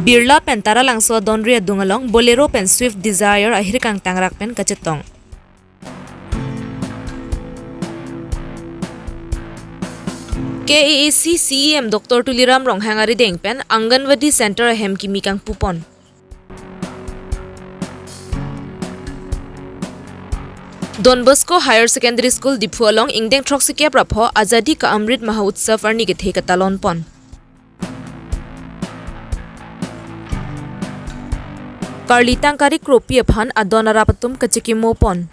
Birla pen tara langso donri adungalong Bolero pen Swift Desire ahir kang tangrak pen kacetong. KAAC CEM Dr. Tuliram rong hangari deng pen Anganwadi Center ahem kimi kang pupon. Don Bosco Higher Secondary School Diphualong ingdeng troksike prapho Azadi ka Amrit Mahotsav arni ke the katalon pon. Karli tangkari kropi aphan adonarapatum kachikimo pon.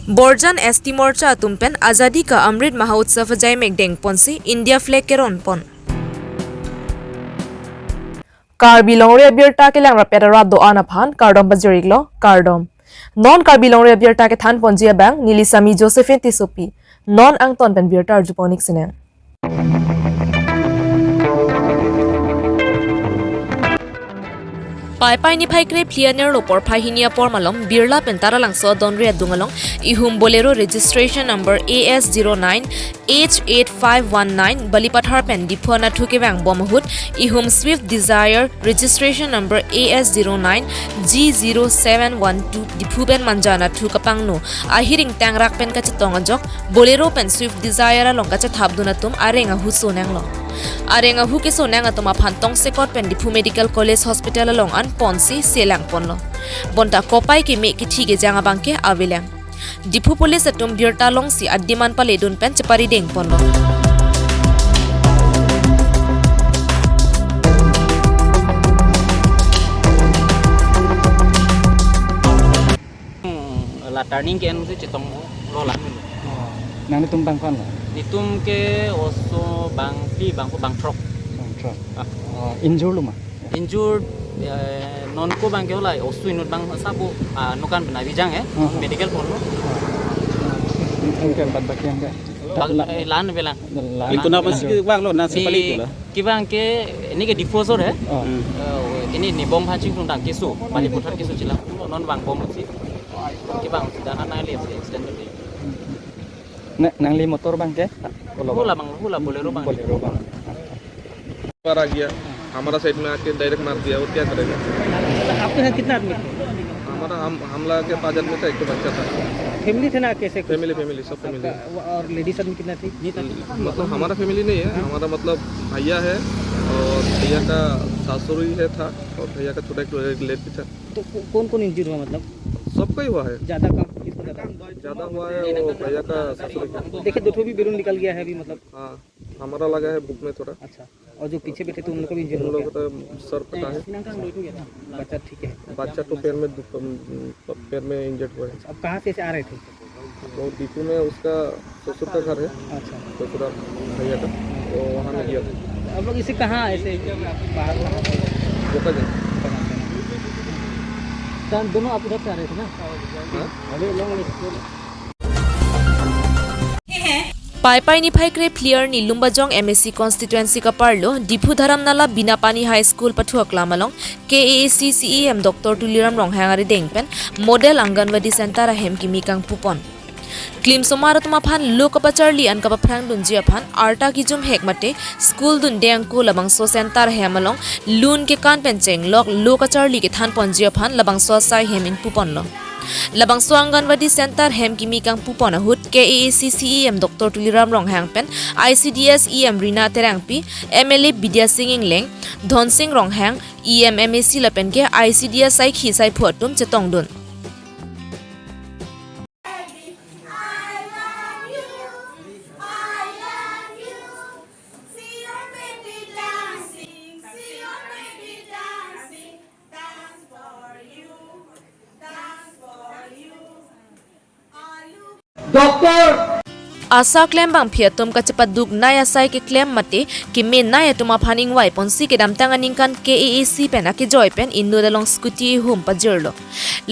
Borjan ST Morcha tumpen Azadi ka Amrit Mahotsav jai megdeng ponsi India flag keron pon. Karbi Longri Abirta ke lang rapera do anaphan Kardom Bajiriglo Kardom non Karbi Longri Abirta ke than ponjia bang Nilisami Josephine Tisopi non angton pen birta arjuponik sine Pai ni phai kre plianer lo por phai hinia por malom Birla pen tara langso donri adungalong ihum Bolero registration number AS09 H8519 Balipathar pen Diphuana thuke bang bomahut ihum Swift Desire registration number AS09 G0712 Diphu pen manjana thu kapang no ahiring tangrak pen ka chitong ajok Bolero pen Swift Desire long ka chathabduna tum arenga hu sonang lo arenga hu ke sonang atoma phantong sekot pen Diphu Medical College Hospital along an ponsi selang ponlo bonta kopai ke me ki thige janga bangke avilang Diphu Police atum birta long si addiman pale dun pen chapari deng ponlo la turning ke anu se chitong lo la nang tum bang kon ditum ke oso bang pi bang ko bang truck injure luma injured non ko bang ke hola osu inut bang sabu nukan bena bijang medical pon ke bad bakyang ke lan belang itu napa sih bang lo nasi pali itu lah ki bang ke ini ke diffusor hai ini ni bom phancing tung dang kesu pani puthar kesu chila non bang bom si ki bang sudah ana le accident nang li motor bang ke hula bolero bang पर आ गया हमारा side में आके direct मार दिया और क्या करेगा आपके साथ कितना आदमी हमारा हमला के 5 आदमी था एक तो बच्चा था फैमिली थे ना कैसे फैमिली सब फैमिली और लेडीज आदमी कितना थी मतलब हमारा फैमिली नहीं है हमारा मतलब भैया है और भैया का सासुर ही है था और भैया का छोटा एक रिलेटिव था तो कौन कौन इंजर हुआ मतलब सबका ही हुआ है ज्यादा कम किसको ज्यादा हुआ है वो भैया का ससुर देखिए दो भी बैलून निकल गया है अभी मतलब हाँ हमारा लगा है बुक में थोड़ा अच्छा और जो पीछे बैठे थे उन लोग को भी इंजर उन लोगों का सर फटा है बच्चा ठीक है बच्चा तो पैर में इंजर्ड हुआ है अब कहाँ से आ रहे थे तो दीपू में उसका ससुर का घर है अच्छा ससुराल भैया का तो वहाँ में गया था अब लोग इसे कहाँ ऐसे बाहर बोका जाए दोनों आप उधर से आ रहे थे ना अरे लोग Pai ni phai kre clear ni Lumbajong MSC constituency ka parlo Diphu Dharam Nala Binapani High School pathuak lamalong KAAC CEM Dr. Tuliram rong hangari dengpen model Anganwadi Center ahem kimi kang pupon Klim somarat maphan lokapacharli an kapaprang dunji aphan arta ki jum hekmate school dun deng ko labang so center hemalong lun ke kan pencheng lok lokacharli ke than ponji aphan labang so sai hemin pupon lo Labang Anganwadi Center hem kimi kang pupona hut KAAC CEM Dr. Tuliram rong hangpen ICDS EM Rina Terangpi MLA Bidya Singing Leng Dhon Singh rong hang EM MAC lapen ke ICDS sai khi sai photum chetong dun doctor Asa claim bang phiatum ka chapaduk naya sai ke claim mate ki me naya tuma phaning wai ponsi ke dam tanganing kan KAAC pen aki joy pen indu dalong scooty hum pajirlo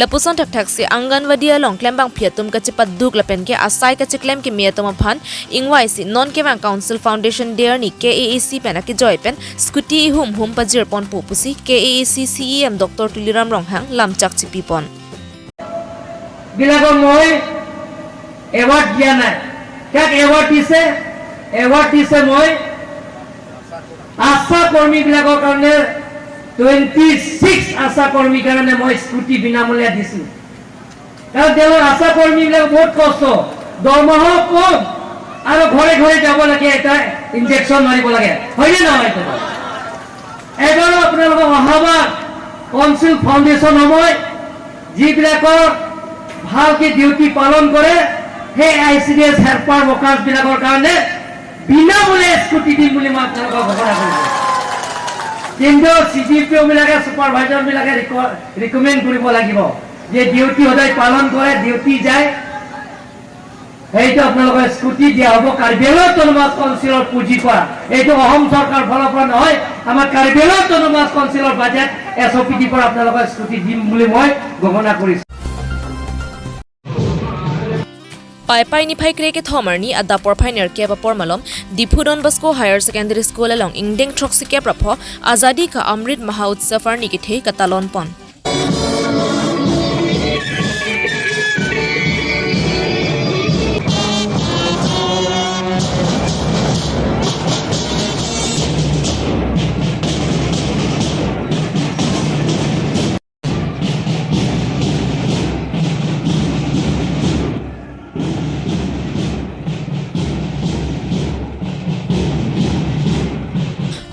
lapuson thak thak se Anganwadi along claim bang phiatum ka chapaduk lapen ke asai ka claim ke me tuma phan ingwai si non ke bang council foundation dear ni KAAC pen aki joy pen scooty hum pajir pon pupusi KAAC CEM Dr. Tuliram rong hang lamchak chipi pon বিলাকৰ মই award দিয়া নাই তাক award দিছে award দিছে মই আশা কৰ্মীবিলাকৰ কাৰণে 26 আশা কৰ্মীৰ কাৰণে মই স্কুটি বিনামূলীয়া দিছো কাৰণ তেওঁলোক আশা কৰ্মীবিলাক বহুত কষ্ট দৰমহা কম আৰু ঘৰে ঘৰে যাব লাগে এটা ইনজেকশ্যন মাৰিব লাগে হয়নে নহয় এবাৰ আপোনালোকক অহাবাৰ কাউন্সিল ফাউণ্ডেশ্যন সময় যিবিলাকৰ ভালকে ডিউটি পালন কৰে সেই ICDS হেল্পাৰ ৱৰ্কাৰ্ছবিলাকৰ কাৰণে বিনামূলীয়া স্কুটি দিম বুলি মই আপোনালোকক ঘোষণা কৰিছোঁ কিন্তু CDPOবিলাকে ছুপাৰভাইজাৰবিলাকে ৰিকমেণ্ড কৰিব লাগিব যে ডিউটি সদায় পালন কৰে ডিউটি যায় এইটো আপোনালোকৰ স্কুটি দিয়া হ'ব কাৰ্বিআংলং অটোনমাছ কাউন্সিলৰ পুঁজিৰ পৰা এইটো অসম চৰকাৰ ফালৰ পৰা নহয় আমাৰ কাৰ্বিআংলং অটোনমাছ কাউন্সিলৰ বাজেট SOPD পৰা আপোনালোকৰ স্কুটি দিম বুলি মই ঘোষণা কৰিছোঁ Pai ni phai kreke thomarni adda por phainer ke ba pormalom Dipu Don Bosco Higher Secondary School along ingdeng troksi ke prapho azadi ka amrit mahotsav ni ke thei katalon pon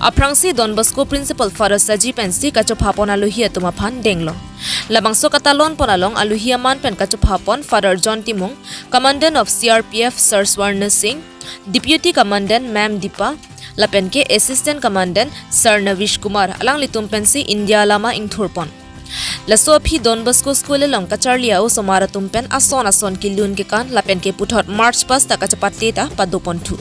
Aprangsi Don Bosco Principal Father Saji Pensi kacho phapon aluhia tuma phan denglo. Labangso katalon ponalong aluhia man pen kacho phapon Father John Timung, Commandant of CRPF Sir Swarna Singh, Deputy Commandant Ma'am Deepa, Lapenke Assistant Commandant Sir Navish Kumar alang litum pensi India Lama Ingthurpon. Laso phi Don Bosco School long kacharliao somara tumpen ason kilun ke kan lapenke puthot March pas ta kachapatte ta padopon thu.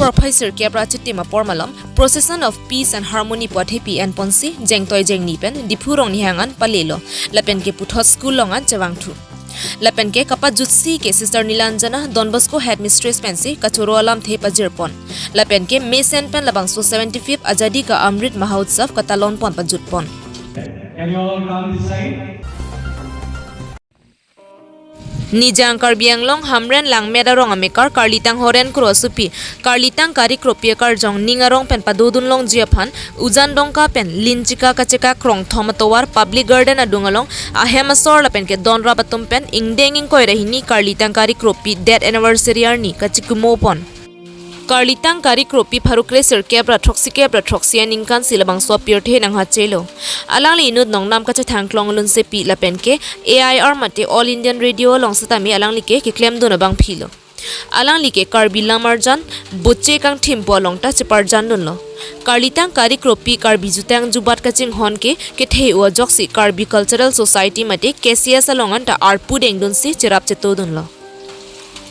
Professor Kebra Chitima Pormalom, Procession of Peace and Harmony Pothepi and Ponsi, Jengtoy Jengnipen, Dipurong Nihangan Palelo, Lapenke Puthot School Longan Chavangtu. Lapenke Kapajutsi ke Sister Nilanjana, Don Bosco Headmistress Pensi, Kachuro Alam Thepa Jirpon. Lapenke May Senpen Labangso 75th Ajadi ka Amrit Mahotsav Katalon Pon Pajutpon. Can you all come this side? Nijang Karbianglong Hamren Lang Medarong Amekar Karlitang Horen Krosupi Karlitang Kari Kropia Karjong Ningarong Pen Padudun Long Jiapan Uzan Dongka Pen Linchika Kacheka Krong Thomatowar Public Garden Adungalong Ahemasor Lapen ke Don Rabatum Pen Ingdenging Koirahini Karlitang Kari Kropi Dead Anniversary Arni Kachikumopon Karlitang Kari Kropi Parukre Sirkebra Troxian Inkan Silabang Swapirte Nang Hachelo Alang Linud Nong Nam Kacha Thanklong Lun Sepi Lapenke AIR Mate All Indian Radio Long Satami Alang Like Ki Klem Dunabang Philo Alang Like Karbi Lamarjan Butche Kang Thimpo Longta Chiparjan Dunlo Karlitang Kari Kropi Karbi Jutang Jubat Kaching Honke Ke Theu Joksi Karbi Cultural Society Mate KCS Alongan Ta Arpu Dengdun Si Chirap Cheto Dunlo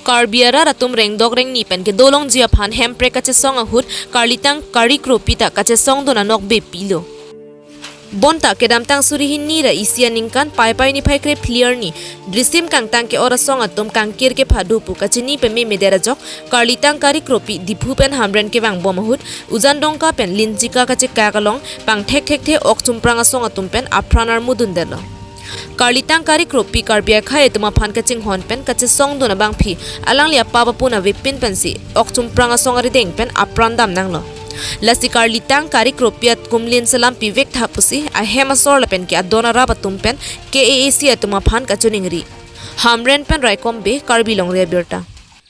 Karbiara ratum rengdok reng nipen ke dolong jia phan hempre kache song ahut Karlitang Kari Kropi ta kache song dona nok be pilo Bonta ke damtang surihin ni ra isia ningkan pai ni phai kre clear ni drisim kangtang ke ora song atum kangkir ke phadu pu kachini pe me medera jok Karlitang Kari Kropi diphu pen hamren ke bang bomahut uzan dongka pen linjika kache kakalong pang thek the okchum pranga song atum pen aphranar mudun delo Karlitang Kari Kropi Karbia Khai Tuma Phan Kaching Hon Pen Kache Song Dona Bang Phi Alang Lia Papa Puna Vipin Pensi Okchum Pranga Songari Deng Pen Aprandam Nanglo Lasi Karlitang Kari Kropi at Kumlin Salam Pivek Thapusi A Hemasor Lapen Ki Adona Rabatum Pen KAAC Atuma Phan Kachuningri Hamren Pen Raikom Be Karbi Longri Abirta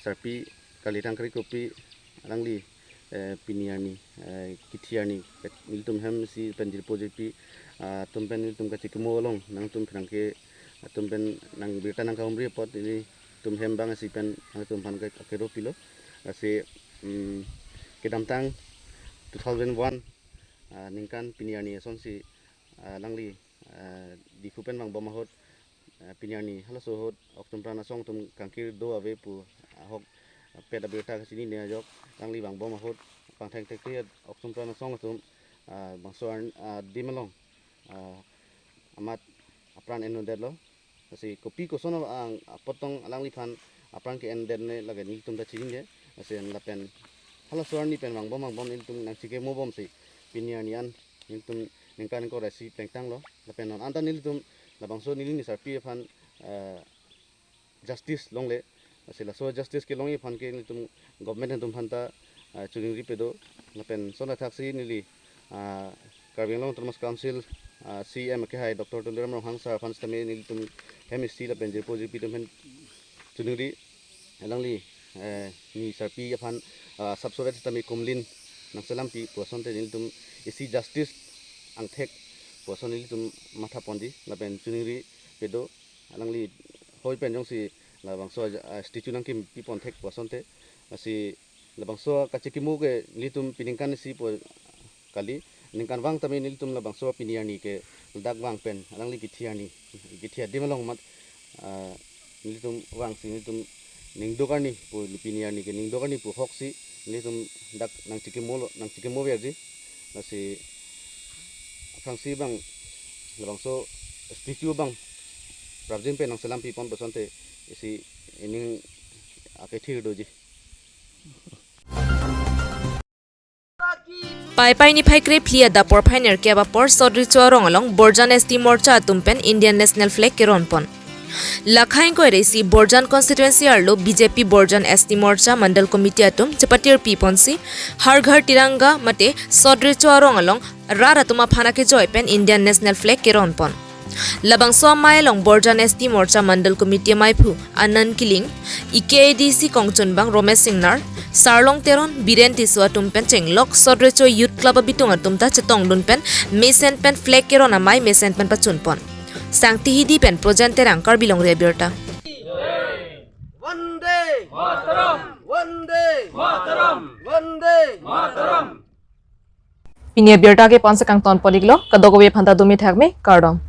Sarpi Karlitang Kari Kropi Alang Li Piniani Kitiani Miltum Hem Si Penjil Pojepi tumpen tum kacik molong nang tum prangke tumpen nang berita nang kaumri pot ini tum hembang si pen nang tum pan ke kero pilo si kedamtang 2001 ningkan piniani son si langli di kupen mang bomahot piniani halo sohot oktum prana song tum kangkir do ave pu hok peda berita kesini ne jok langli bang bomahot pang thek thek oktum prana song tum bang soan dimelong amat apran eno derlo asi kopi kosono ang potong alang lifan aprang ke enden ne lage nil tum da chiring ge asi la pen hala suarni pen mang bom nil tum nang chike mo bom si pinia nian nil tum ningkan ko resi pengtang lo la pen non anta nil tum la bangso nil ni sarpi fan justice longle asi la so justice ke longi fan ke nil tum government tum phanta churing ri pedo la pen sona thaksi nili Karbi Long Termas Council CM ke hai Dr. Tuliram Rong Hang Sar fan stame nil tum chemistry la pen jepo jipi tum churing ri langli ni sarpi fan subsovet stame kumlin nang selampi puason te nil tum isi justice ang thek puason nil tum matha pondi la pen churing ri pedo langli hoi pen jong si la bangso statue nang kim pi pon thek puason te asi la bangso kachikimu ke litum piningkan si po kali ningkan wang tami nilitum la bangso piniani ke dak wang pen alang li githiani githia dimalong mat nilitum wang si nilitum ningdokarni po piniani ke ningdokarni po hoksi nilitum dak nang chikimo verji asi frangsi bang la bangso statue bang pravjin pe nang selampi pon basante isi ining akethir doji Pai pai ni phaikre phlia da por phainer ke ba por sodri chorong along Borjan ST morcha tumpen Indian national flag ke ronpon lakhain ko resi Borjan constituency arlo BJP Borjan ST morcha mandal committee atum chapatir piponsi har ghar tiranga mate sodri chorong along rara tuma phana ke joy pen Indian national flag ke ronpon labang so mai long Borjan ST morcha mandal committee mai phu anan kiling EKDC kongchun bang Romesh Singnar Sarlong Teron Biren Tiswa tumpen chenglok Sodrecho Youth Club bitung tumta chetong dunpen mesen pen flag keron amai mesen pen pachunpon Sangti hidi pen project terang Karbi Longri Abirta Vande Mataram Vande Mataram Vande Mataram Pinia Abirta ke 5 kang ton poliglo kadogo we phanta dumi thakme kardom